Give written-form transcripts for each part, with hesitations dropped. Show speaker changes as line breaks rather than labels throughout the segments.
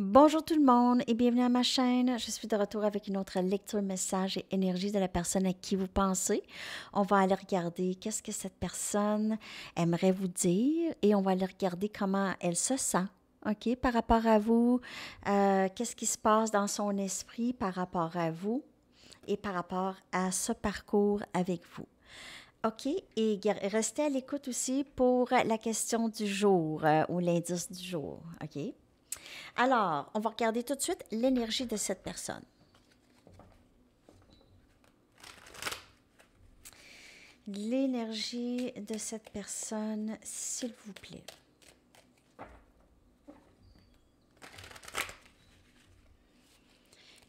Bonjour tout le monde et bienvenue à ma chaîne. Je suis de retour avec une autre lecture, message et énergie de la personne à qui vous pensez. On va aller regarder qu'est-ce que cette personne aimerait vous dire et on va aller regarder comment elle se sent, OK, par rapport à vous, qu'est-ce qui se passe dans son esprit par rapport à vous et par rapport à ce parcours avec vous. OK, et restez à l'écoute aussi pour la question du jour ou l'indice du jour, OK? Alors, on va regarder tout de suite l'énergie de cette personne. L'énergie de cette personne, s'il vous plaît.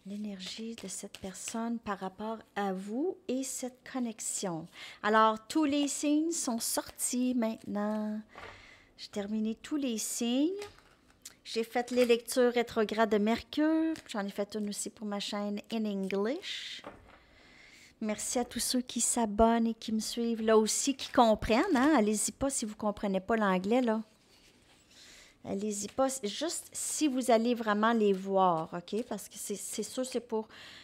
L'énergie de cette personne par rapport à vous et cette connexion. Alors, tous les signes sont sortis maintenant. J'ai terminé tous les signes. J'ai fait les lectures rétrogrades de Mercure. J'en ai fait une aussi pour ma chaîne In English. Merci à tous ceux qui s'abonnent et qui me suivent là aussi, qui comprennent. Hein? Allez-y pas si vous ne comprenez pas l'anglais, là. Allez-y pas. Juste si vous allez vraiment les voir, OK? Parce que c'est sûr,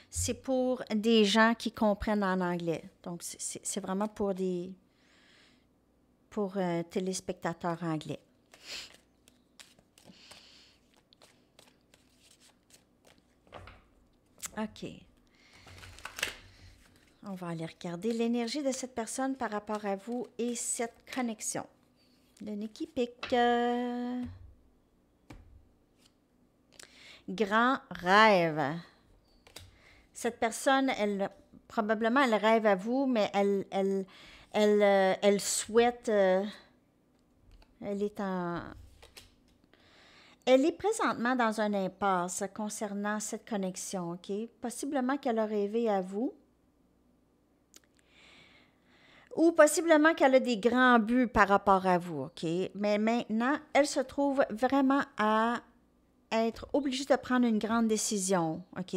c'est pour des gens qui comprennent en anglais. Donc, c'est vraiment pour téléspectateurs anglais. OK. On va aller regarder l'énergie de cette personne par rapport à vous et cette connexion. Le nez qui pique. Grand rêve. Cette personne, probablement, elle rêve à vous, mais elle souhaite... elle est présentement dans un impasse concernant cette connexion, OK? Possiblement qu'elle a rêvé à vous. Ou possiblement qu'elle a des grands buts par rapport à vous, OK? Mais maintenant, elle se trouve vraiment à être obligée de prendre une grande décision, OK?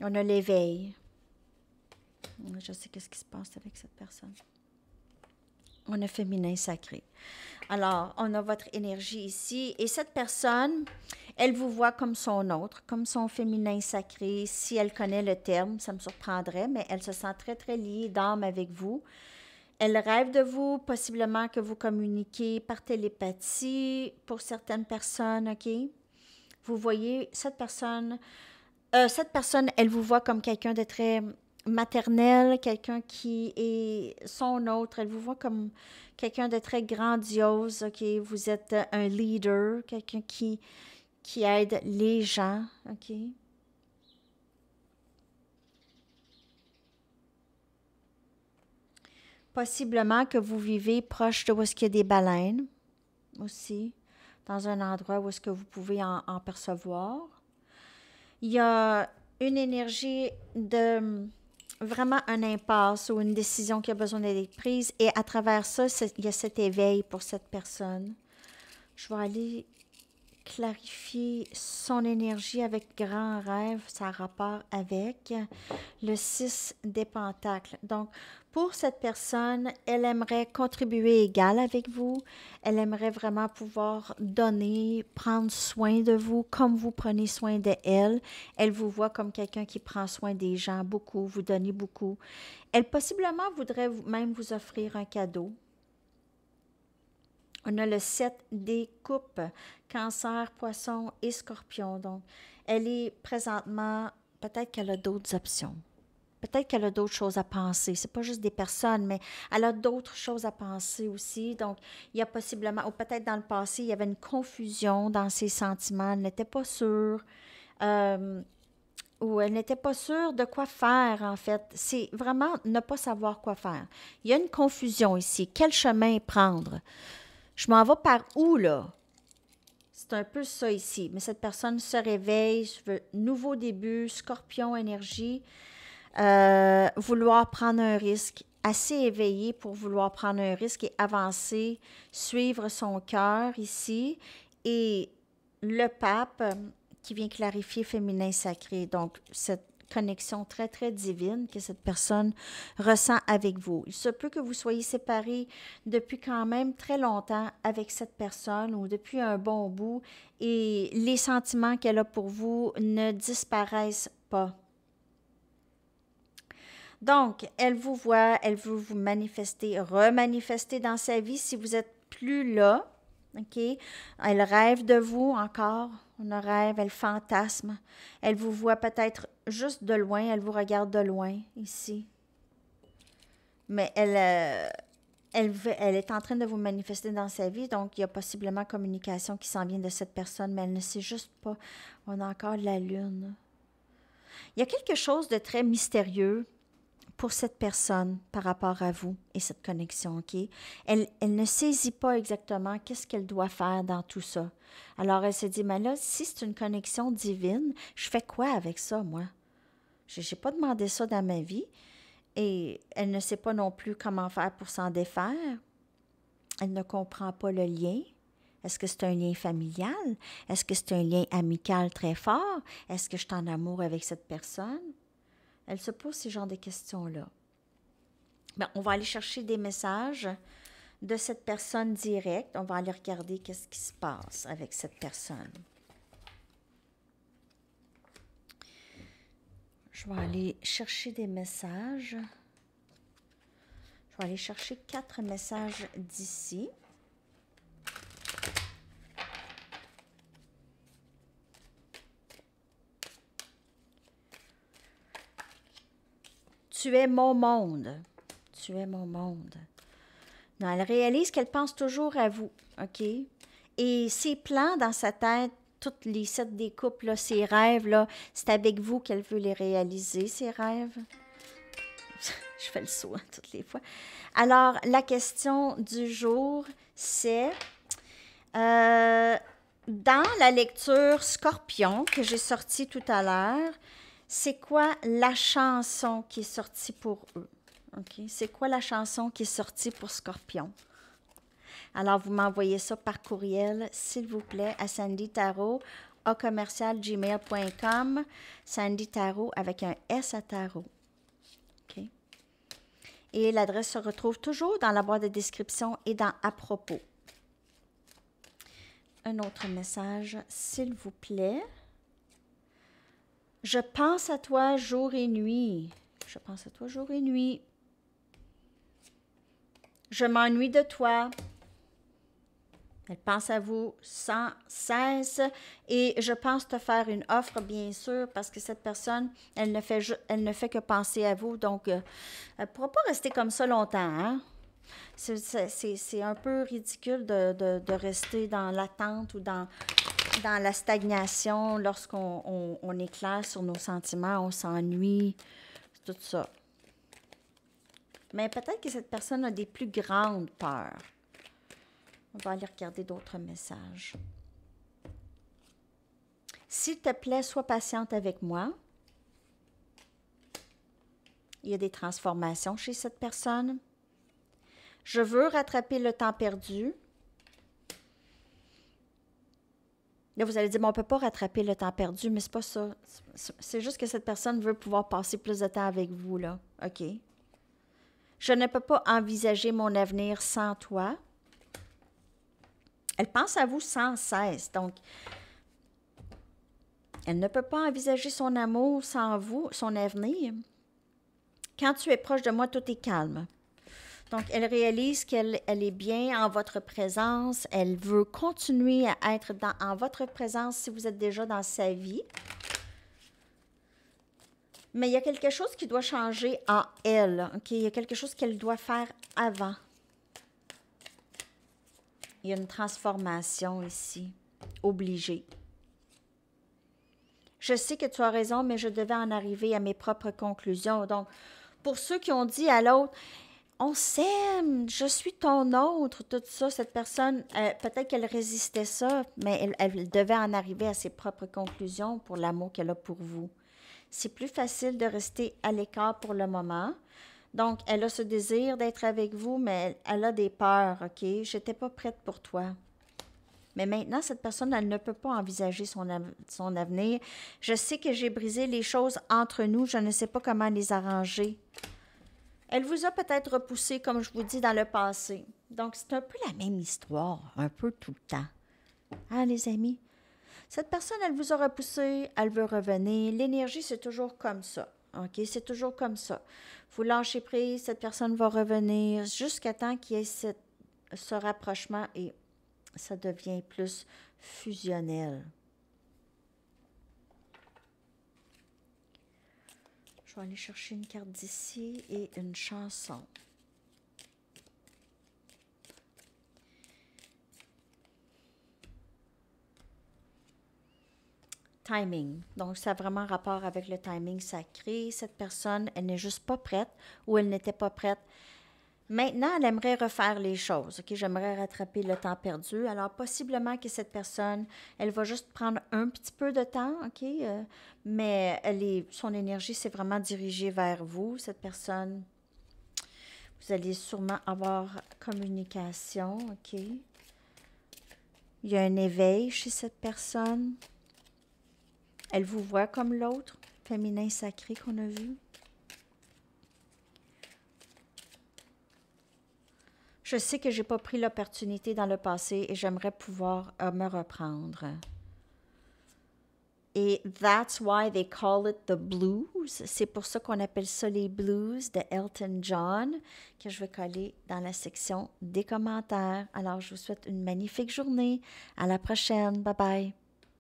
On a l'éveil. Je sais qu'est-ce qui se passe avec cette personne. On a féminin sacré. Alors, on a votre énergie ici. Et cette personne, elle vous voit comme son autre, comme son féminin sacré. Si elle connaît le terme, ça me surprendrait, mais elle se sent très, très liée d'âme avec vous. Elle rêve de vous, possiblement que vous communiquez par télépathie pour certaines personnes, OK? Vous voyez, cette personne, elle vous voit comme quelqu'un de très maternel, quelqu'un qui est son autre. Elle vous voit comme quelqu'un de très grandiose, OK? Vous êtes un leader, quelqu'un qui aide les gens, OK? Possiblement que vous vivez proche de où est-ce qu'il y a des baleines aussi, dans un endroit où est-ce que vous pouvez en percevoir. Il y a une énergie de vraiment un impasse ou une décision qui a besoin d'être prise et à travers ça, il y a cet éveil pour cette personne. Je vais aller clarifier son énergie avec grand rêve, ça a rapport avec le 6 des pentacles. Donc, pour cette personne, elle aimerait contribuer égal avec vous. Elle aimerait vraiment pouvoir donner, prendre soin de vous comme vous prenez soin d'elle. Elle vous voit comme quelqu'un qui prend soin des gens beaucoup, vous donnez beaucoup. Elle possiblement voudrait même vous offrir un cadeau. On a le 7 des coupes, cancer, poisson et scorpion. Donc, elle est présentement, peut-être qu'elle a d'autres options. Peut-être qu'elle a d'autres choses à penser. C'est pas juste des personnes, mais elle a d'autres choses à penser aussi. Donc, il y a possiblement, ou peut-être dans le passé, il y avait une confusion dans ses sentiments. Elle n'était pas sûre. Ou elle n'était pas sûre de quoi faire, en fait. C'est vraiment ne pas savoir quoi faire. Il y a une confusion ici. Quel chemin prendre? Je m'en vais par où, là? C'est un peu ça ici. Mais cette personne se réveille, nouveau début, scorpion, énergie, vouloir prendre un risque, assez éveillé pour vouloir prendre un risque et avancer, suivre son cœur ici. Et le pape qui vient clarifier féminin sacré. Donc, cette connexion très, très divine que cette personne ressent avec vous. Il se peut que vous soyez séparés depuis quand même très longtemps avec cette personne ou depuis un bon bout et les sentiments qu'elle a pour vous ne disparaissent pas. Donc, elle vous voit, elle veut vous manifester, remanifester dans sa vie si vous n'êtes plus là. OK? Elle rêve de vous encore. On rêve, elle fantasme. Elle vous voit peut-être juste de loin, elle vous regarde de loin, ici. Mais elle est en train de vous manifester dans sa vie, donc il y a possiblement communication qui s'en vient de cette personne, mais elle ne sait juste pas. On a encore la lune. Il y a quelque chose de très mystérieux pour cette personne par rapport à vous et cette connexion, OK? Elle ne saisit pas exactement qu'est-ce qu'elle doit faire dans tout ça. Alors, elle se dit, mais là, si c'est une connexion divine, je fais quoi avec ça, moi? Je n'ai pas demandé ça dans ma vie et elle ne sait pas non plus comment faire pour s'en défaire. Elle ne comprend pas le lien. Est-ce que c'est un lien familial? Est-ce que c'est un lien amical très fort? Est-ce que je suis en amour avec cette personne? Elle se pose ce genre de questions-là. Bien, on va aller chercher des messages de cette personne directe. On va aller regarder qu'est-ce qui se passe avec cette personne. Je vais aller chercher des messages. Je vais aller chercher 4 messages d'ici. Tu es mon monde. Tu es mon monde. Non, elle réalise qu'elle pense toujours à vous, OK? Et ses plans dans sa tête, toutes les 7 des couples, là, ses rêves, là, c'est avec vous qu'elle veut les réaliser, ses rêves. Je fais le saut toutes les fois. Alors, la question du jour, c'est... dans la lecture Scorpion que j'ai sortie tout à l'heure, c'est quoi la chanson qui est sortie pour eux? OK? C'est quoi la chanson qui est sortie pour Scorpion? Alors, vous m'envoyez ça par courriel, s'il vous plaît, à Sandy Tarot, @gmail.com. Sandy Tarot avec un S à Tarot. OK? Et l'adresse se retrouve toujours dans la boîte de description et dans À propos. Un autre message, s'il vous plaît. Je pense à toi jour et nuit. Je pense à toi jour et nuit. Je m'ennuie de toi. Elle pense à vous sans cesse et je pense te faire une offre, bien sûr, parce que cette personne, elle ne fait que penser à vous. Donc, elle ne pourra pas rester comme ça longtemps. Hein? C'est un peu ridicule de rester dans l'attente ou dans la stagnation lorsqu'on on est clair sur nos sentiments, on s'ennuie, tout ça. Mais peut-être que cette personne a des plus grandes peurs. On va aller regarder d'autres messages. S'il te plaît, sois patiente avec moi. Il y a des transformations chez cette personne. Je veux rattraper le temps perdu. Là, vous allez dire, bon, on ne peut pas rattraper le temps perdu, mais c'est pas ça. C'est juste que cette personne veut pouvoir passer plus de temps avec vous, là. OK? Je ne peux pas envisager mon avenir sans toi. Elle pense à vous sans cesse, donc elle ne peut pas envisager son amour sans vous, son avenir. Quand tu es proche de moi, tout est calme. Donc, elle réalise qu'elle est bien en votre présence. Elle veut continuer à être en votre présence si vous êtes déjà dans sa vie. Mais il y a quelque chose qui doit changer en elle. Okay? Il y a quelque chose qu'elle doit faire avant. Il y a une transformation ici, obligée. Je sais que tu as raison, mais je devais en arriver à mes propres conclusions. Donc, pour ceux qui ont dit à l'autre, on s'aime, je suis ton autre, tout ça, cette personne, peut-être qu'elle résistait ça, mais elle devait en arriver à ses propres conclusions pour l'amour qu'elle a pour vous. C'est plus facile de rester à l'écart pour le moment. Donc, elle a ce désir d'être avec vous, mais elle a des peurs, OK? J'étais pas prête pour toi. Mais maintenant, cette personne, elle ne peut pas envisager son avenir. Je sais que j'ai brisé les choses entre nous. Je ne sais pas comment les arranger. Elle vous a peut-être repoussé, comme je vous dis, dans le passé. Donc, c'est un peu la même histoire, un peu tout le temps. Hein, les amis? Cette personne, elle vous a repoussé, elle veut revenir. L'énergie, c'est toujours comme ça. OK? C'est toujours comme ça. Vous lâchez prise, cette personne va revenir jusqu'à temps qu'il y ait ce rapprochement et ça devient plus fusionnel. Je vais aller chercher une carte d'ici et une chanson. Timing. Donc, ça a vraiment rapport avec le timing sacré. Cette personne, elle n'est juste pas prête ou elle n'était pas prête. Maintenant, elle aimerait refaire les choses. OK, j'aimerais rattraper le temps perdu. Alors, possiblement que cette personne, elle va juste prendre un petit peu de temps, OK? Mais son énergie, c'est vraiment dirigée vers vous. Cette personne, vous allez sûrement avoir communication, OK? Il y a un éveil chez cette personne. Elle vous voit comme l'autre, féminin sacré qu'on a vu. Je sais que j'ai pas pris l'opportunité dans le passé et j'aimerais pouvoir me reprendre. Et that's why they call it the blues. C'est pour ça qu'on appelle ça les blues de Elton John, que je vais coller dans la section des commentaires. Alors, je vous souhaite une magnifique journée. À la prochaine. Bye bye.